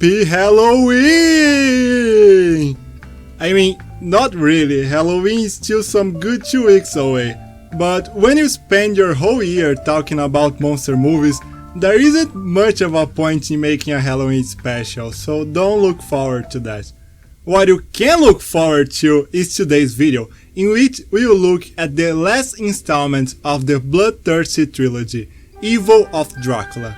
Happy Halloween! I mean, not really, Halloween is still some good 2 weeks away. But when you spend your whole year talking about monster movies, there isn't much of a point in making a Halloween special, so don't look forward to that. What you can look forward to is today's video, in which we will look at the last installment of the Bloodthirsty trilogy, Evil of Dracula.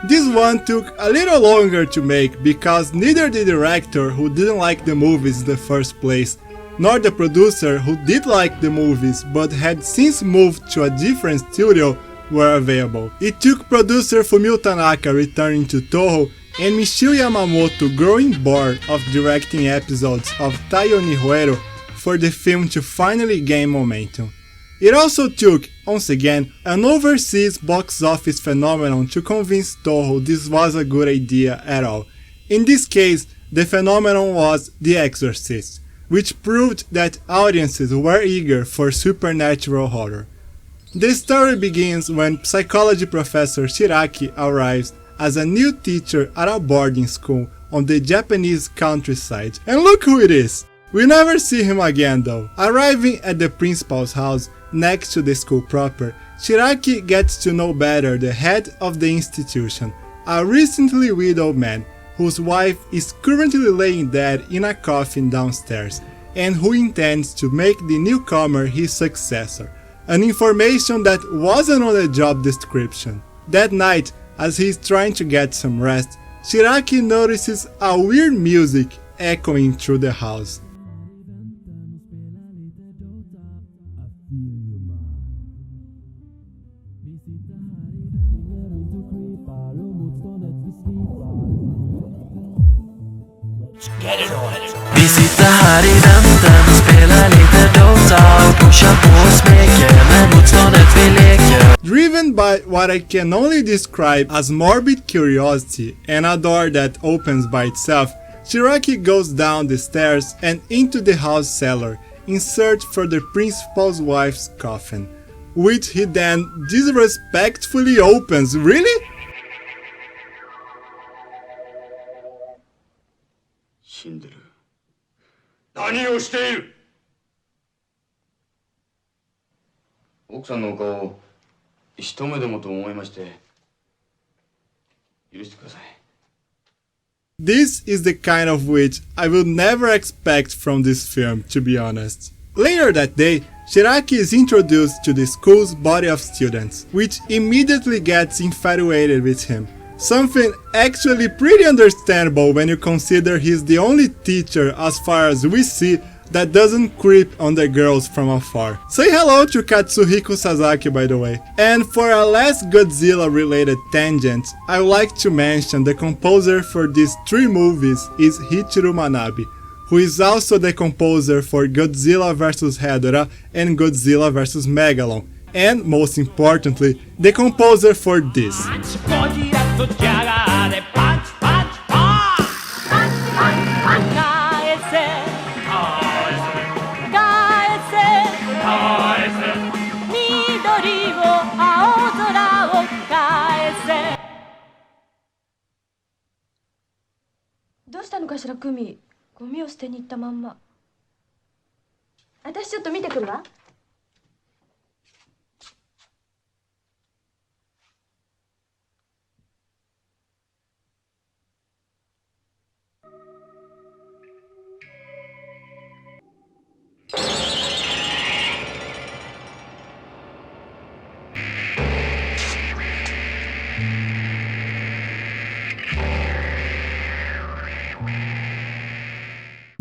This one took a little longer to make because neither the director, who didn't like the movies in the first place, nor the producer, who did like the movies but had since moved to a different studio, were available. It took producer Fumio Tanaka returning to Toho and Michio Yamamoto growing bored of directing episodes of Taiyo and Hoero for the film to finally gain momentum. It also took, once again, an overseas box office phenomenon to convince Toho this was a good idea at all. In this case, the phenomenon was The Exorcist, which proved that audiences were eager for supernatural horror. The story begins when psychology professor Shiraki arrives as a new teacher at a boarding school on the Japanese countryside. And look who it is! We never see him again though. Arriving at the principal's house next to the school proper, Shiraki gets to know better the head of the institution, a recently widowed man whose wife is currently laying dead in a coffin downstairs and who intends to make the newcomer his successor, an information that wasn't on the job description. That night, as he is trying to get some rest, Shiraki notices a weird music echoing through the house. Vi sitter här i väntan och spelar lite DOTA och pushar på och smeker med motståndet vi leker. Driven by what I can only describe as morbid curiosity and a door that opens by itself, Shiraki goes down the stairs and into the house cellar in search for the principal's wife's coffin, which he then disrespectfully opens. Really? 死んでる。何をしている。奥さんのお顔を一目でもと思いまして許してください。 This is the kind of witch I would never expect from this film, to be honest. Later that day, Shiraki is introduced to the school's body of students, which immediately gets infatuated with him. Something actually pretty understandable when you consider he's the only teacher, as far as we see, that doesn't creep on the girls from afar. Say hello to Katsuhiko Sasaki, by the way. And for a last Godzilla related tangent, I would like to mention the composer for these 3 movies is Riichiro Manabe, who is also the composer for Godzilla vs. Hedorah and Godzilla vs. Megalon, and most importantly, the composer for this.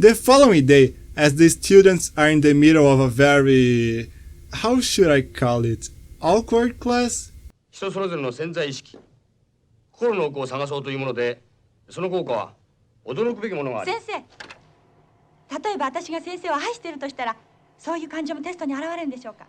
The following day, as the students are in the middle of a very, how should I call it, awkward class? 人それぞれの潜在意識、心の奥を探そうというもので、その効果は驚くべきものがある。先生、例えば私が先生を愛しているとしたら、そういう感情もテストに現れるんでしょうか。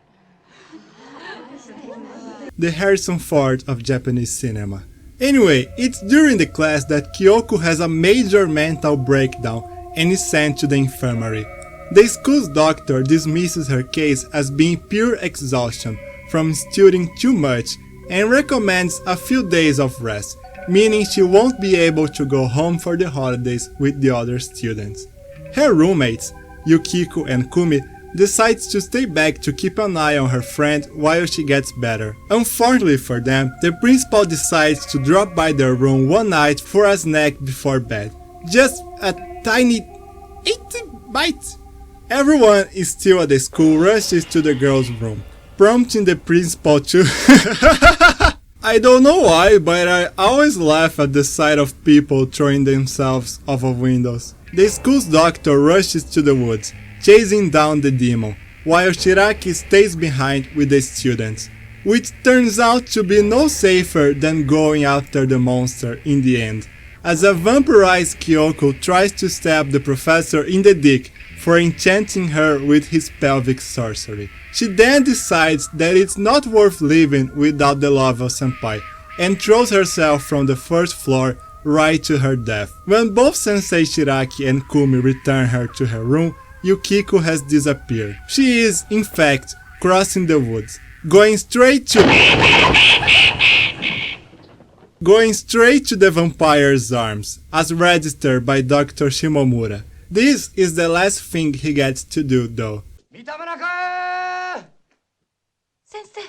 The Harrison Ford of Japanese cinema. Anyway, it's during the class that Kyoko has a major mental breakdown and is sent to the infirmary. The school's doctor dismisses her case as being pure exhaustion from studying too much and recommends a few days of rest, meaning she won't be able to go home for the holidays with the other students. Her roommates, Yukiko and Kumi, decides to stay back to keep an eye on her friend while she gets better. Unfortunately for them, the principal decides to drop by their room one night for a snack before bed. Just a tiny 80 bites. Everyone is still at the school rushes to the girls' room, prompting the principal to I don't know why, but I always laugh at the sight of people throwing themselves off of windows. The school's doctor rushes to the woods, chasing down the demon, while Shiraki stays behind with the students, which turns out to be no safer than going after the monster in the end, as a vampirized Kyoko tries to stab the professor in the dick for enchanting her with his pelvic sorcery. She then decides that it's not worth living without the love of Senpai, and throws herself from the first floor right to her death. When both Sensei Shiraki and Kumi return her to her room, Yukiko has disappeared. She is, in fact, crossing the woods, going straight to the vampire's arms, as registered by Dr. Shimomura. This is the last thing he gets to do, though. 先生。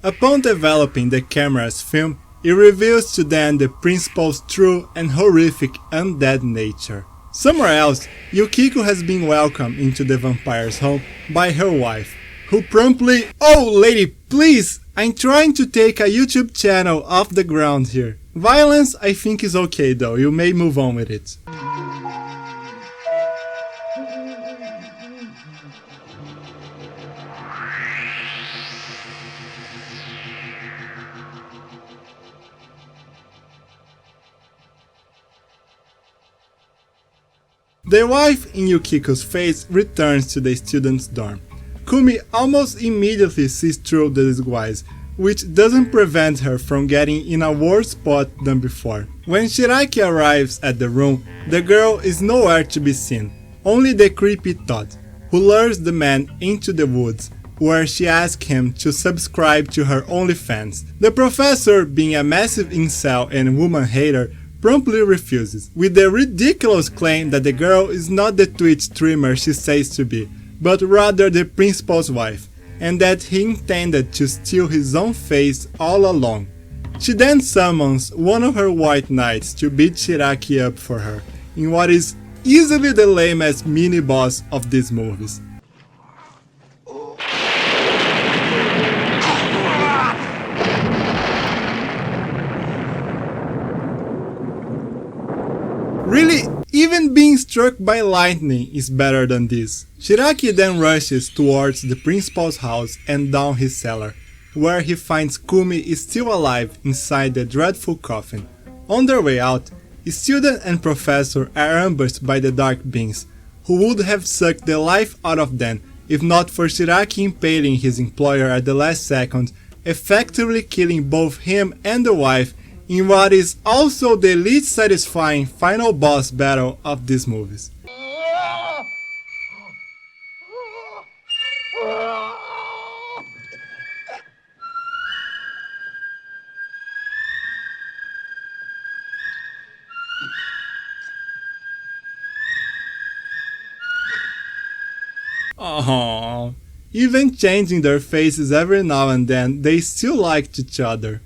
Upon developing the camera's film, it reveals to them the principal's true and horrific undead nature. Somewhere else, Yukiko has been welcomed into the vampire's home by her wife, who promptly— "Oh lady, please! I'm trying to take a YouTube channel off the ground here." Violence I think is okay though, you may move on with it. The wife in Yukiko's face returns to the student's dorm. Kumi almost immediately sees through the disguise, which doesn't prevent her from getting in a worse spot than before. When Shiraki arrives at the room, the girl is nowhere to be seen, only the creepy Todd, who lures the man into the woods, where she asks him to subscribe to her OnlyFans. The professor, being a massive incel and woman hater, promptly refuses, with the ridiculous claim that the girl is not the Twitch streamer she says to be, but rather the principal's wife, and that he intended to steal his own face all along. She then summons one of her white knights to beat Shiraki up for her, in what is easily the lamest mini-boss of these movies. Really, even being struck by lightning is better than this. Shiraki then rushes towards the principal's house and down his cellar, where he finds Kumi is still alive inside the dreadful coffin. On their way out, student and professor are ambushed by the dark beings, who would have sucked the life out of them if not for Shiraki impaling his employer at the last second, effectively killing both him and the wife in what is also the least satisfying final boss battle of these movies. Aww. Even changing their faces every now and then, they still liked each other.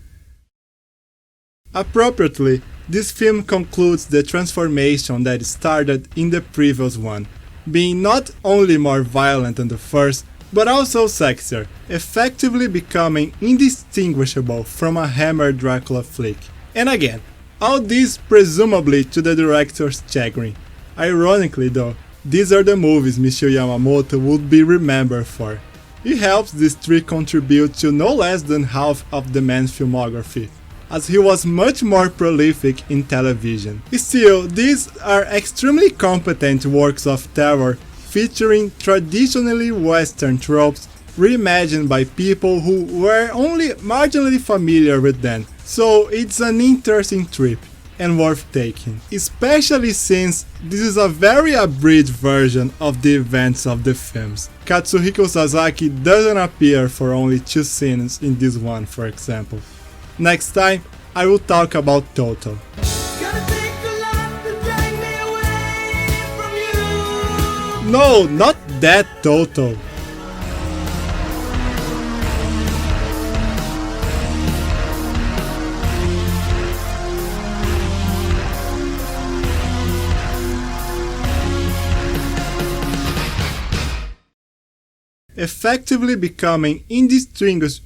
Appropriately, this film concludes the transformation that started in the previous one, being not only more violent than the first, but also sexier, effectively becoming indistinguishable from a Hammer Dracula flick. And again, all this presumably to the director's chagrin. Ironically though, these are the movies Michio Yamamoto would be remembered for. It helps these three contribute to no less than half of the man's filmography, as he was much more prolific in television. Still, these are extremely competent works of terror featuring traditionally Western tropes reimagined by people who were only marginally familiar with them, so it's an interesting trip. and worth taking, especially since this is a very abridged version of the events of the films. Katsuhiko Sasaki doesn't appear for only 2 scenes in this one, for example. Next time, I will talk about Toto. No, not that Toto. Effectively becoming indistinguishable